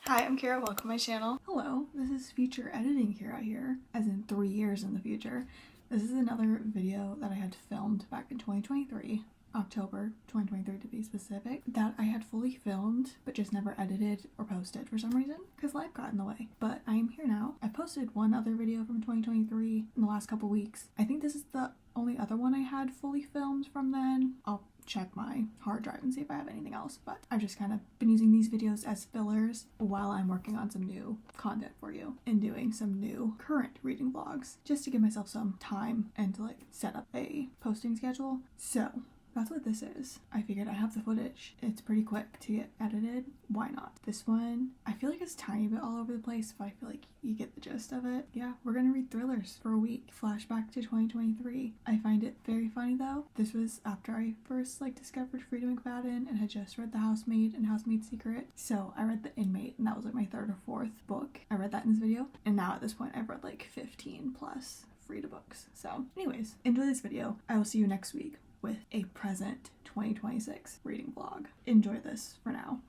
Hi, I'm Kara. Welcome to my channel. Hello, this is future editing Kara here, as in 3 years in the future. This is another video that I had filmed back in 2023, October 2023 to be specific, that I had fully filmed but just never edited or posted for some reason because life got in the way. But I am here now. I posted one other video from 2023 in the last couple weeks. I think this is the only other one I had fully filmed from then. I'll check my hard drive and see if I have anything else, but I've just kind of been using these videos as fillers while I'm working on some new content for you and doing some new current reading vlogs just to give myself some time and to like set up a posting schedule. So that's what this is. I figured I have the footage. It's pretty quick to get edited. Why not? This one, I feel like it's tiny bit all over the place, but I feel like you get the gist of it. Yeah, we're gonna read thrillers for a week. Flashback to 2023. I find it very funny though. This was after I first discovered Frida McFadden and had just read The Housemaid and Housemaid's Secret. So I read The Inmate and that was like my third or fourth book. I read that in this video. And now at this point I've read like 15 plus Frida books. So anyways, enjoy this video. I will see you next week with a present 2026 reading vlog. Enjoy this for now.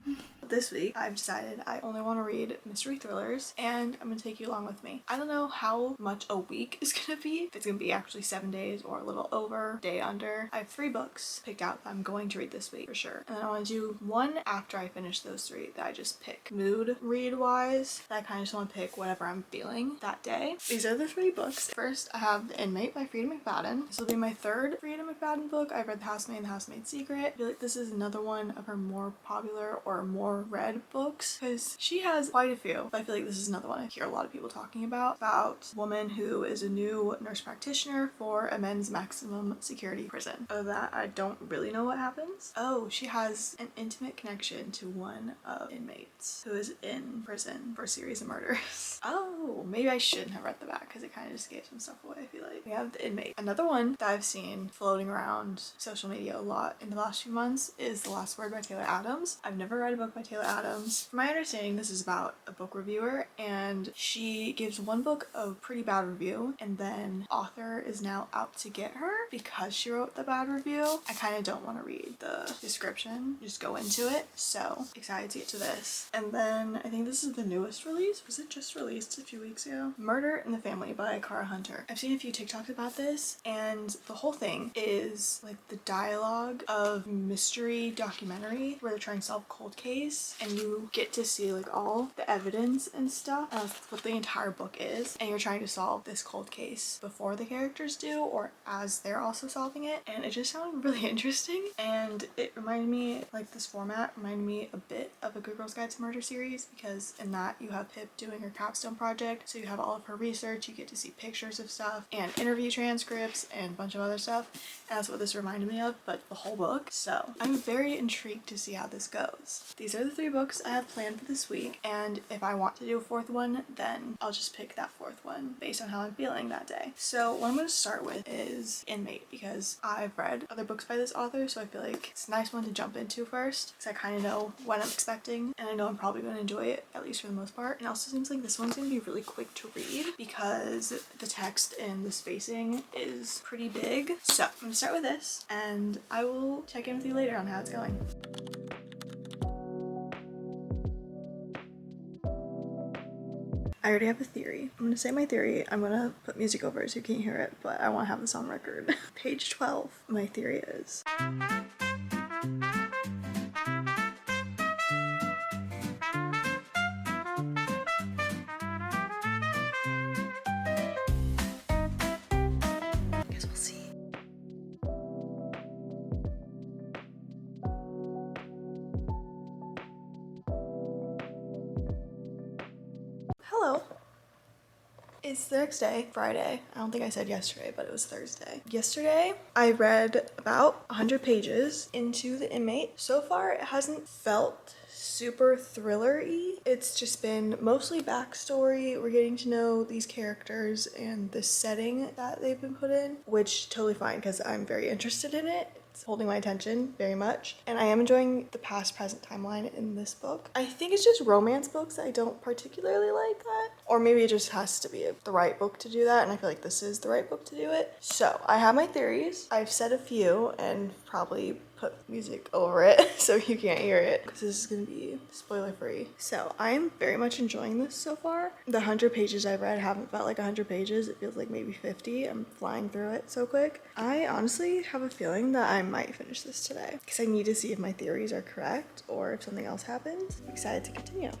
This week, I've decided I only want to read mystery thrillers, and I'm gonna take you along with me. I don't know how much a week is gonna be, if it's gonna be actually 7 days or a little over, day under. I have 3 books picked out that I'm going to read this week for sure. And then I want to do one after I finish those 3 that I just pick mood read wise, that I kind of just want to pick whatever I'm feeling that day. These are the 3 books. First, I have The Inmate by Frida McFadden. This will be my 3rd Frida McFadden book. I've read The Housemaid and The Housemaid's Secret. I feel like this is another one of her more popular or more read books because she has quite a few, but I feel like this is another one I hear a lot of people talking about a woman who is a new nurse practitioner for a men's maximum security prison. Other than that, I don't really know what happens. Oh, she has an intimate connection to one of inmates who is in prison for a series of murders. Oh, maybe I shouldn't have read the back because it kind of just gave some stuff away. I feel like we have The Inmate. Another one that I've seen floating around social media a lot in the last few months is The Last Word by Taylor Adams. I've never read a book by Taylor Adams. From my understanding, this is about a book reviewer and she gives one book a pretty bad review and then author is now out to get her because she wrote the bad review. I kind of don't want to read the description, just go into it. So excited to get to this. And then I think this is the newest release. Was it just released a few weeks ago? Murder in the Family by Cara Hunter. I've seen a few TikToks about this and the whole thing is like the dialogue of mystery documentary where they're trying to solve a cold case and you get to see like all the evidence and stuff. And that's what the entire book is. And you're trying to solve this cold case before the characters do or as they're also solving it. And it just sounded really interesting. And it reminded me, like this format reminded me a bit of a Good Girl's Guide to Murder series because in that you have Pip doing her capstone project. So you have all of her research, you get to see pictures of stuff and interview transcripts and a bunch of other stuff. And that's what this reminded me of, but the whole book. So I'm very intrigued to see how this goes. These are the 3 books I have planned for this week, and if I want to do a 4th one, then I'll just pick that 4th one based on how I'm feeling that day. So what I'm going to start with is Inmate because I've read other books by this author, so I feel like it's a nice one to jump into first because I kind of know what I'm expecting and I know I'm probably going to enjoy it, at least for the most part. And also seems like this one's going to be really quick to read because the text and the spacing is pretty big. So I'm going to start with this and I will check in with you later on how it's going. I already have a theory. I'm gonna say my theory. I'm gonna put music over it so you can't hear it, but I want to have this on record. Page 12. My theory is guess we'll see. Hello. It's the next day, Friday. I don't think I said yesterday, but it was Thursday. Yesterday, I read about 100 pages into The Inmate. So far, it hasn't felt super thriller-y. It's just been mostly backstory. We're getting to know these characters and the setting that they've been put in, which totally fine because I'm very interested in it. It's holding my attention very much. And I am enjoying the past present timeline in this book. I think it's just romance books that I don't particularly like that. Or maybe it just has to be the right book to do that. And I feel like this is the right book to do it. So I have my theories. I've said a few and probably put music over it so you can't hear it because this is gonna be spoiler free. So I'm very much enjoying this so far. The 100 pages I've read haven't felt like 100 pages. It feels like maybe 50. I'm flying through it so quick. I honestly have a feeling that I might finish this today because I need to see if my theories are correct or if something else happens. I'm excited to continue.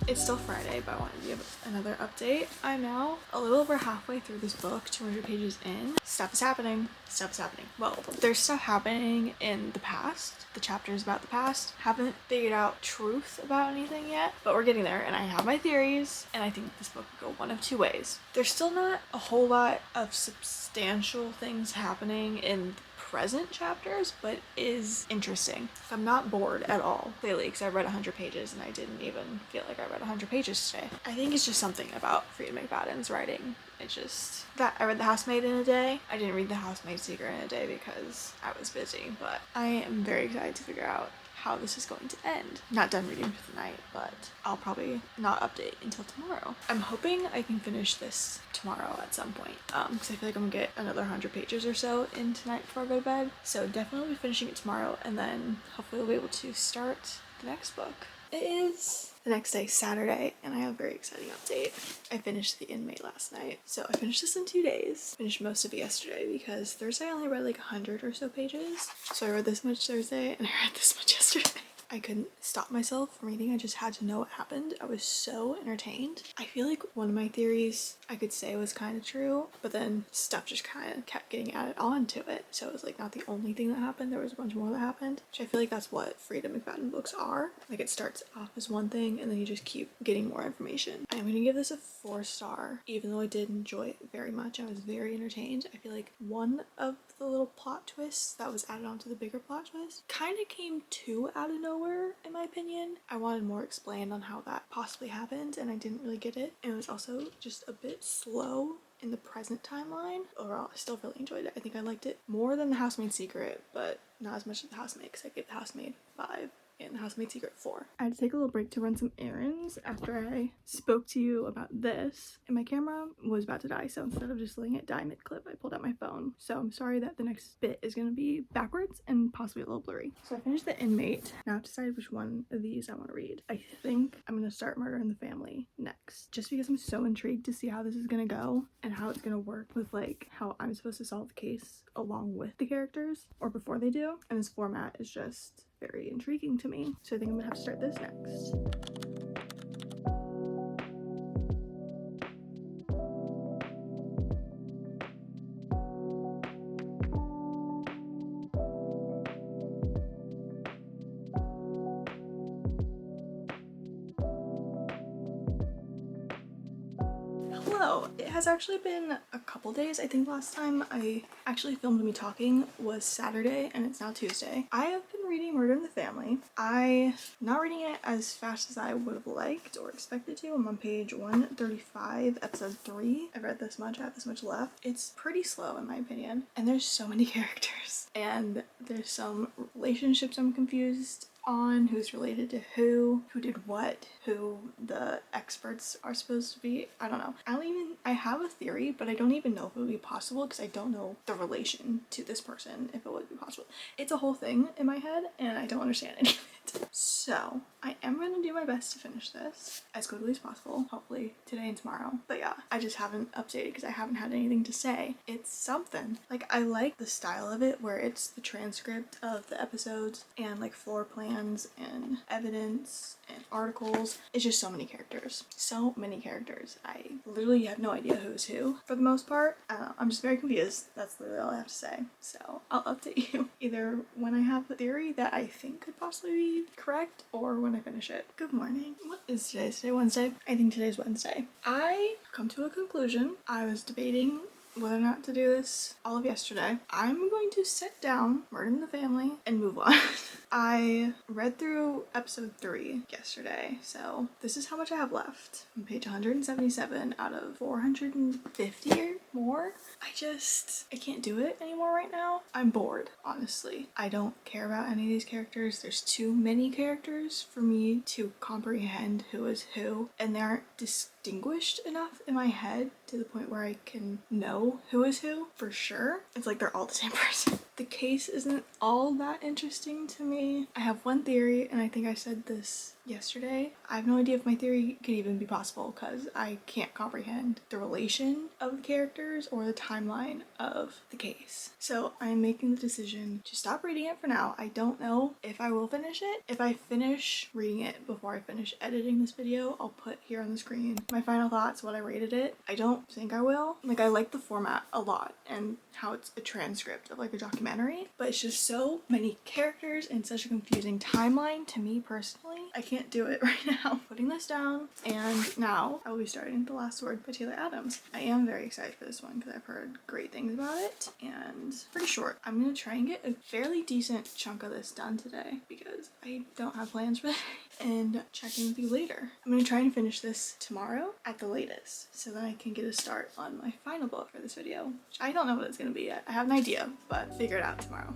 It's still Friday, but I wanted to give another update. I'm now a little over halfway through this book, 200 pages in. Stuff is happening. Stuff is happening. Well, there's stuff happening in the past. The chapters about the past. Haven't figured out truth about anything yet, but we're getting there, and I have my theories, and I think this book could go one of two ways. There's still not a whole lot of substantial things happening in present chapters, but is interesting. I'm not bored at all lately because I read 100 pages and I didn't even feel like I read 100 pages today. I think it's just something about Frida McFadden's writing. It's just that I read The Housemaid in a day. I didn't read The Housemaid's Secret in a day because I was busy, but I am very excited to figure out how this is going to end. Not done reading for the night, but I'll probably not update until tomorrow. I'm hoping I can finish this tomorrow at some point because I feel like I'm gonna get another 100 pages or so in tonight before I go to bed. So definitely be finishing it tomorrow, and then hopefully we'll be able to start the next book. It is the next day, Saturday, and I have a very exciting update. I finished The Inmate last night. So I finished this in 2 days. Finished most of it yesterday because Thursday I only read like 100 or so pages. So I read this much Thursday and I read this much yesterday. I couldn't stop myself from reading. I just had to know what happened. I was so entertained. I feel like one of my theories I could say was kind of true, but then stuff just kind of kept getting added on to it. So it was like not the only thing that happened. There was a bunch more that happened, which I feel like that's what Frida McFadden books are. Like it starts off as one thing and then you just keep getting more information. I'm gonna give this a 4-star, even though I did enjoy it very much. I was very entertained. I feel like one of the little plot twists that was added on to the bigger plot twist kind of came too out of nowhere, in my opinion. I wanted more explained on how that possibly happened and I didn't really get it. And it was also just a bit slow in the present timeline. Overall, I still really enjoyed it. I think I liked it more than The Housemaid's Secret, but not as much as The Housemaid because I gave The Housemaid 5 and The Housemaid's Secret 4. I had to take a little break to run some errands after I spoke to you about this, and my camera was about to die, so instead of just letting it die mid-clip, I pulled out my phone. So I'm sorry that the next bit is going to be backwards and possibly a little blurry. So I finished The Inmate. Now I've decided which one of these I want to read. I think I'm going to start Murder in the Family next, just because I'm so intrigued to see how this is going to go and how it's going to work with like how I'm supposed to solve the case along with the characters or before they do. And this format is just very intriguing to me. So I think I'm gonna have to start this next. Hello! It has actually been a couple days. I think last time I actually filmed me talking was Saturday and it's now Tuesday. I have been reading Murder in the Family. I'm not reading it as fast as I would have liked or expected to. I'm on page 135, episode 3. I've read this much, I have this much left. It's pretty slow in my opinion, and there's so many characters and there's some relationships I'm confused on, who's related to who did what, who the experts are supposed to be. I don't know. I have a theory, but I don't even know if it would be possible because I don't know the relation to this person, if it would be possible. It's a whole thing in my head and I don't understand any of it. So I am gonna do my best to finish this as quickly as possible, hopefully today and tomorrow. But yeah, I just haven't updated because I haven't had anything to say. It's something. Like, I like the style of it where it's the transcript of the episodes and like floor plans and evidence and articles. It's just so many characters. So many characters. I literally have no idea who's who for the most part. I don't know. I'm just very confused. That's literally all I have to say. So I'll update you either when I have a theory that I think could possibly be correct or when I finish it. Good morning. What is today? Is today Wednesday? I think today's Wednesday. I come to a conclusion. I was debating whether or not to do this all of yesterday. I'm going to set down Murder in the Family and move on. I read through episode 3 yesterday, so this is how much I have left. I'm page 177 out of 450 or more. I can't do it anymore right now. I'm bored, honestly. I don't care about any of these characters. There's too many characters for me to comprehend who is who, and they aren't distinguished enough in my head to the point where I can know who is who for sure. It's like they're all the same person. The case isn't all that interesting to me. I have one theory, and I think I said this yesterday. I have no idea if my theory could even be possible because I can't comprehend the relation of the characters or the timeline of the case. So I'm making the decision to stop reading it for now. I don't know if I will finish it. If I finish reading it before I finish editing this video, I'll put here on the screen my final thoughts, what I rated it. I don't think I will. Like, I like the format a lot and how it's a transcript of like a documentary, but it's just so many characters and such a confusing timeline to me personally. I can't do it right now. Putting this down, and now I will be starting The Last Word by Taylor Adams. I am very excited for this one because I've heard great things about it, and it's pretty short. I'm gonna try and get a fairly decent chunk of this done today because I don't have plans for that, and check in with you later. I'm gonna try and finish this tomorrow at the latest so that I can get a start on my final book for this video, which I don't know what it's gonna be yet. I have an idea, but figure it out tomorrow.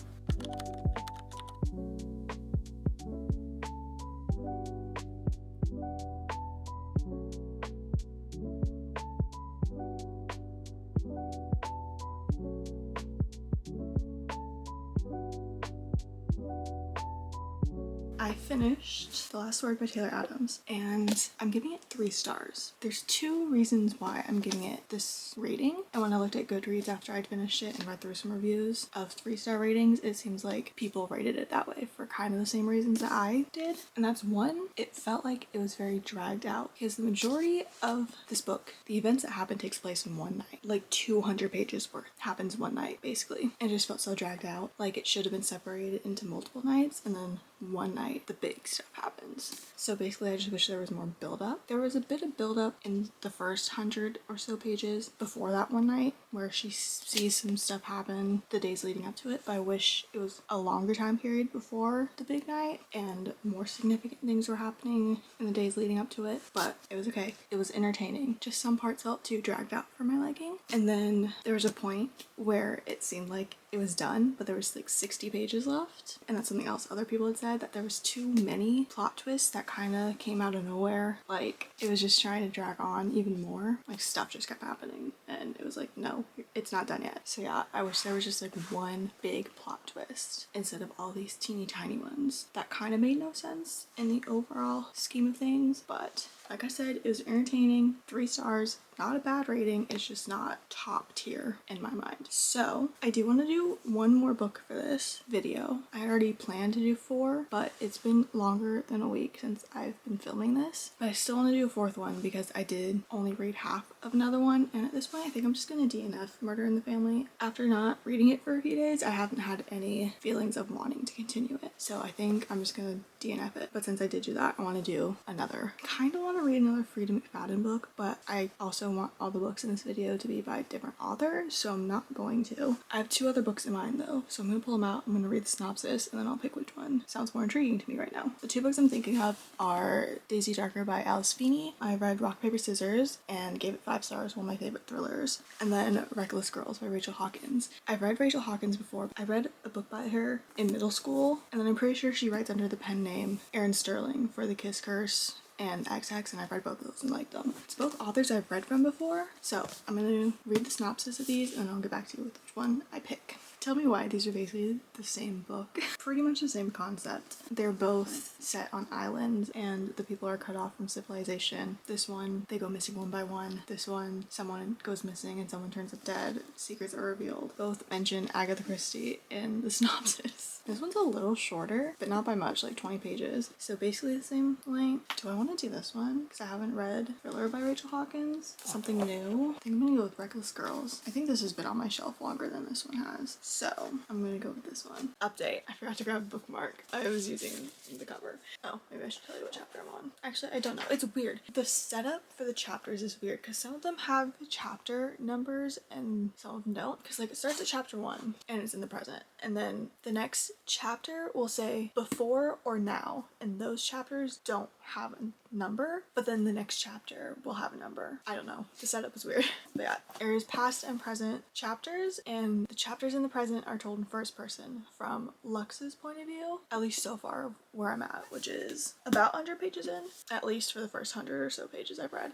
I finished The Last Word by Taylor Adams, and I'm giving it 3 stars. There's 2 reasons why I'm giving it this rating, and when I looked at Goodreads after I'd finished it and read through some reviews of 3-star ratings, it seems like people rated it that way for kind of the same reasons that I did. And that's one, it felt like it was very dragged out because the majority of this book, the events that happen takes place in one night. Like 200 pages worth happens one night, basically. And it just felt so dragged out. Like it should have been separated into multiple nights, and then one night the big stuff happens. So basically I just wish there was more build up. There was a bit of build up in the first 100 or so pages before that one night where she sees some stuff happen the days leading up to it, but I wish it was a longer time period before the big night and more significant things were happening in the days leading up to it. But it was okay. It was entertaining. Just some parts felt too dragged out for my liking. And then there was a point where it seemed like it was done, but there was like 60 pages left. And that's something else other people had said, that there was too many plot twists that kind of came out of nowhere. Like it was just trying to drag on even more. Like stuff just kept happening and it was like, no, it's not done yet. So yeah, I wish there was just like one big plot twist instead of all these teeny tiny ones that kind of made no sense in the overall scheme of things. But like I said, it was entertaining. 3 stars. Not a bad rating, it's just not top tier in my mind. So I do want to do one more book for this video. I already planned to do 4, but it's been longer than a week since I've been filming this. But I still want to do a 4th one because I did only read half of another one, and at this point I think I'm just gonna DNF Murder in the Family. After not reading it for a few days, I haven't had any feelings of wanting to continue it. So I think I'm just gonna DNF it. But since I did do that, I want to do another. Kind of want to read another Frida McFadden book, but I also want all the books in this video to be by different authors, so I'm not going to. I have 2 other books in mind though, so I'm gonna pull them out, I'm gonna read the synopsis, and then I'll pick which one sounds more intriguing to me right now. The 2 books I'm thinking of are Daisy Darker by Alice Feeney. I read Rock, Paper, Scissors and gave it 5 stars, one of my favorite thrillers. And then Reckless Girls by Rachel Hawkins. I've read Rachel Hawkins before. I read a book by her in middle school, and then I'm pretty sure she writes under the pen name Erin Sterling for The Kiss Curse and XX, and I've read both of those and liked them. It's both authors I've read from before, so I'm gonna read the synopsis of these and then I'll get back to you with which one I pick. Tell me why these are basically the same book. Pretty much the same concept. They're both set on islands and the people are cut off from civilization. This one, they go missing one by one. This one, someone goes missing and someone turns up dead. Secrets are revealed. Both mention Agatha Christie in the synopsis. This one's a little shorter, but not by much, like 20 pages. So basically the same length. Do I want to do this one? Because I haven't read Thriller by Rachel Hawkins. Something new. I think I'm gonna go with Reckless Girls. I think this has been on my shelf longer than this one has. So I'm gonna go with this one. Update. I forgot to grab a bookmark. I was using the cover. Oh, maybe I should tell you what chapter I'm on. Actually, I don't know. It's weird. The setup for the chapters is weird because some of them have chapter numbers and some of them don't. Because like it starts at chapter 1 and it's in the present. and then the next chapter will say before or now, and those chapters don't have a number, but then the next chapter will have a number. I don't know, the setup is weird. But yeah, there's past and present chapters, and the chapters in the present are told in first person from Lux's point of view, at least so far where I'm at, which is about 100 pages in, at least for the first 100 or so pages I've read.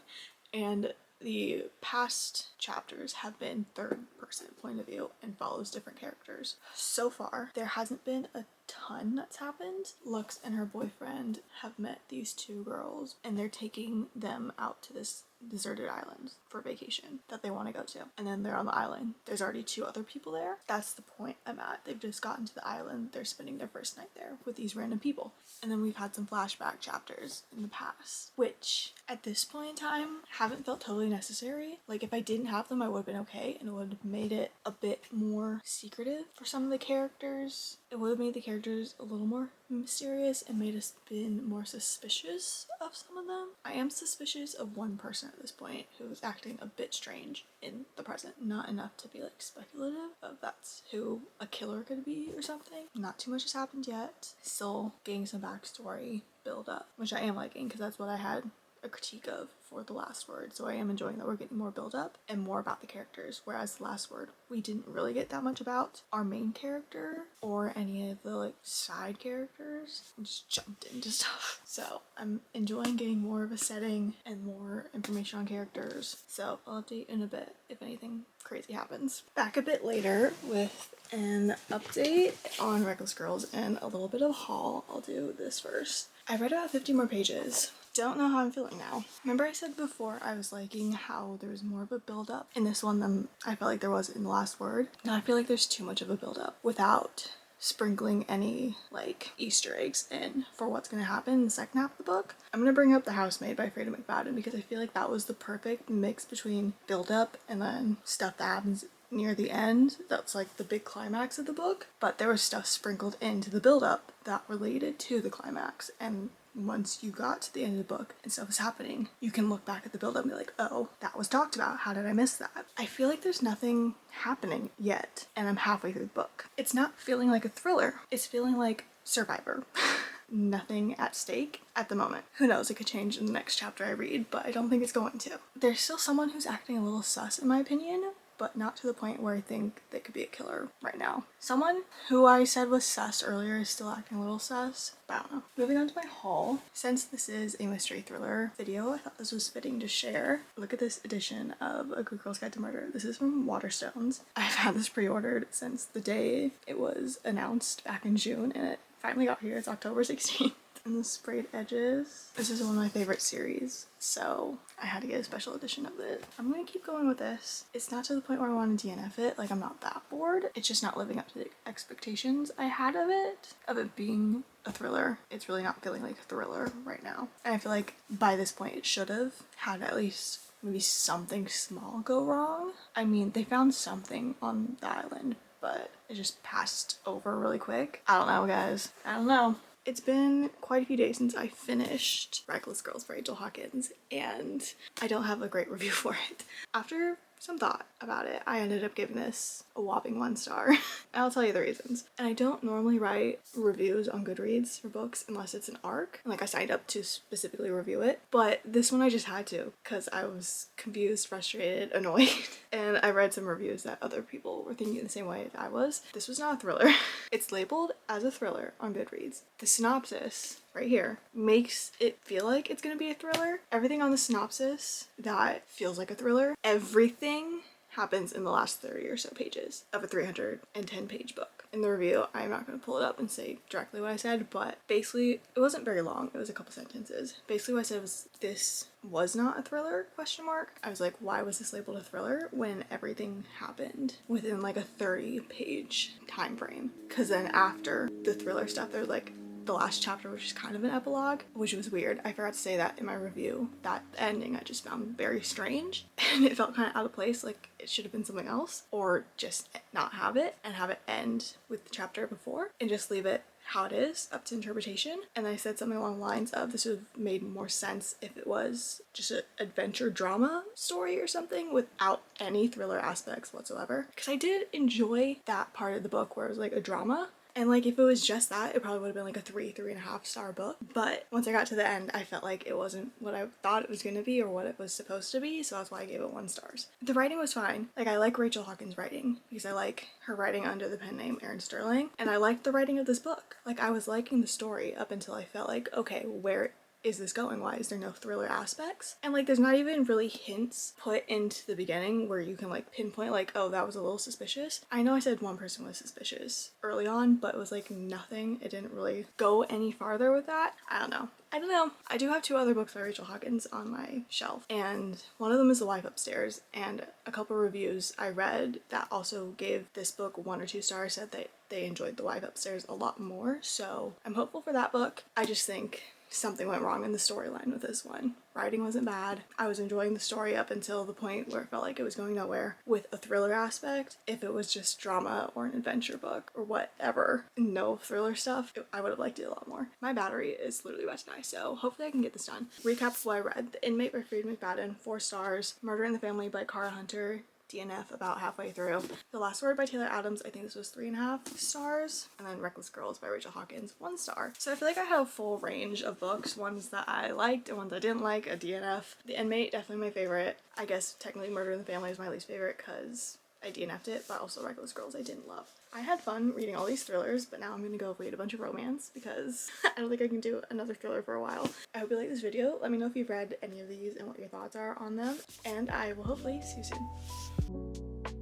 And the past chapters have been third person point of view and follows different characters. So far, there hasn't been a ton that's happened. Lux and her boyfriend have met these two girls and they're taking them out to this deserted island for vacation that they want to go to. And then they're on the island. There's already two other people there. That's the point I'm at. They've just gotten to the island. They're spending their first night there with these random people. And then we've had some flashback chapters in the past, which at this point in time haven't felt totally necessary. Like if I didn't have them, I would have been okay, and it would have made it a bit more secretive for some of the characters. It would have made the characters a little more mysterious and made us been more suspicious of some of them. I am suspicious of one person at this point who is acting a bit strange in the present. Not enough to be like speculative of that's who a killer could be or something. Not too much has happened yet. Still getting some backstory build up, which I am liking because that's what I had a critique of for the last word. So I am enjoying that we're getting more build up and more about the characters, whereas the last word we didn't really get that much about our main character or any of the like side characters. We just jumped into stuff. So I'm enjoying getting more of a setting and more information on characters. So I'll update in a bit if anything crazy happens. Back a bit later with an update on Reckless Girls and a little bit of haul. I'll do this first. I read about 50 more pages. Don't know how I'm feeling now. Remember I said before I was liking how there was more of a build up in this one than I felt like there was in the last word. Now I feel like there's too much of a build up without sprinkling any like Easter eggs in for what's going to happen in the second half of the book. I'm going to bring up The Housemaid by Freida McFadden because I feel like that was the perfect mix between build up and then stuff that happens near the end. That's like the big climax of the book, but there was stuff sprinkled into the build up that related to the climax, and once you got to the end of the book and stuff was happening, you can look back at the build up and be like, oh, that was talked about. How did I miss that? I feel like there's nothing happening yet, and I'm halfway through the book. It's not feeling like a thriller. It's feeling like Survivor. Nothing at stake at the moment. Who knows, it could change in the next chapter I read, but I don't think it's going to. There's still someone who's acting a little sus in my opinion, but not to the point where I think they could be a killer right now. Someone who I said was sus earlier is still acting a little sus, but I don't know. Moving on to my haul. Since this is a mystery thriller video, I thought this was fitting to share. Look at this edition of A Good Girl's Guide to Murder. This is from Waterstones. I've had this pre-ordered since the day it was announced back in June, and it finally got here. It's October 16th. And the sprayed edges. This is one of my favorite series, so I had to get a special edition of it. I'm gonna keep going with this. It's not to the point where I want to DNF it, like I'm not that bored. It's just not living up to the expectations I had of it being a thriller. It's really not feeling like a thriller right now. And I feel like by this point it should have had at least maybe something small go wrong. I mean, they found something on the island, but it just passed over really quick. I don't know, guys. I don't know. It's been quite a few days since I finished Reckless Girls by Rachel Hawkins, and I don't have a great review for it. After some thought about it, I ended up giving this a whopping 1 star. And I'll tell you the reasons. And I don't normally write reviews on Goodreads for books unless it's an arc. Like I signed up to specifically review it. But this one I just had to because I was confused, frustrated, annoyed. And I read some reviews that other people were thinking the same way that I was. This was not a thriller. It's labeled as a thriller on Goodreads. The synopsis right here makes it feel like it's gonna be a thriller. Everything on the synopsis that feels like a thriller, everything happens in the last 30 or so pages of a 310 page book. In the review, I'm not going to pull it up and say directly what I said, but basically it wasn't very long. It was a couple sentences. Basically what I said was, this was not a thriller, question mark. I was like, why was this labeled a thriller when everything happened within like a 30 page time frame? Because then after the thriller stuff, there's like the last chapter, which is kind of an epilogue, which was weird. I forgot to say that in my review. That ending I just found very strange, and it felt kind of out of place, like it should have been something else, or just not have it and have it end with the chapter before and just leave it how it is up to interpretation. And I said something along the lines of this would have made more sense if it was just an adventure drama story or something without any thriller aspects whatsoever. Because I did enjoy that part of the book where it was like a drama. And like if it was just that, it probably would have been like a 3.5 star book. But once I got to the end, I felt like it wasn't what I thought it was going to be or what it was supposed to be. So that's why I gave it 1 star. The writing was fine. Like I like Rachel Hawkins' writing because I like her writing under the pen name Erin Sterling. And I liked the writing of this book. Like I was liking the story up until I felt like, okay, where is this going? Why is there no thriller aspects? And like there's not even really hints put into the beginning where you can like pinpoint like, oh, that was a little suspicious. I know I said one person was suspicious early on, but it was like nothing. It didn't really go any farther with that. I don't know. I do have 2 other books by Rachel Hawkins on my shelf, and one of them is The Wife Upstairs, and a couple reviews I read that also gave this book 1 or 2 stars said that they enjoyed The Wife Upstairs a lot more, so I'm hopeful for that book. I just think something went wrong in the storyline with this one. Writing wasn't bad. I was enjoying the story up until the point where it felt like it was going nowhere with a thriller aspect. If it was just drama or an adventure book or whatever, no thriller stuff, I would have liked it a lot more. My battery is literally about to die, so hopefully I can get this done. Recap of what I read. The Inmate by Freed McFadden, 4 stars. Murder in the Family by Cara Hunter, DNF about halfway through. The Last Word by Taylor Adams, I think this was 3.5 stars. And then Reckless Girls by Rachel Hawkins, 1 star. So I feel like I have a full range of books, ones that I liked and ones I didn't like, a DNF. The Inmate, definitely my favorite. I guess technically Murder in the Family is my least favorite because I DNF'd it, but also Reckless Girls I didn't love. I had fun reading all these thrillers, but now I'm gonna go read a bunch of romance because I don't think I can do another thriller for a while. I hope you like this video. Let me know if you've read any of these and what your thoughts are on them, and I will hopefully see you soon.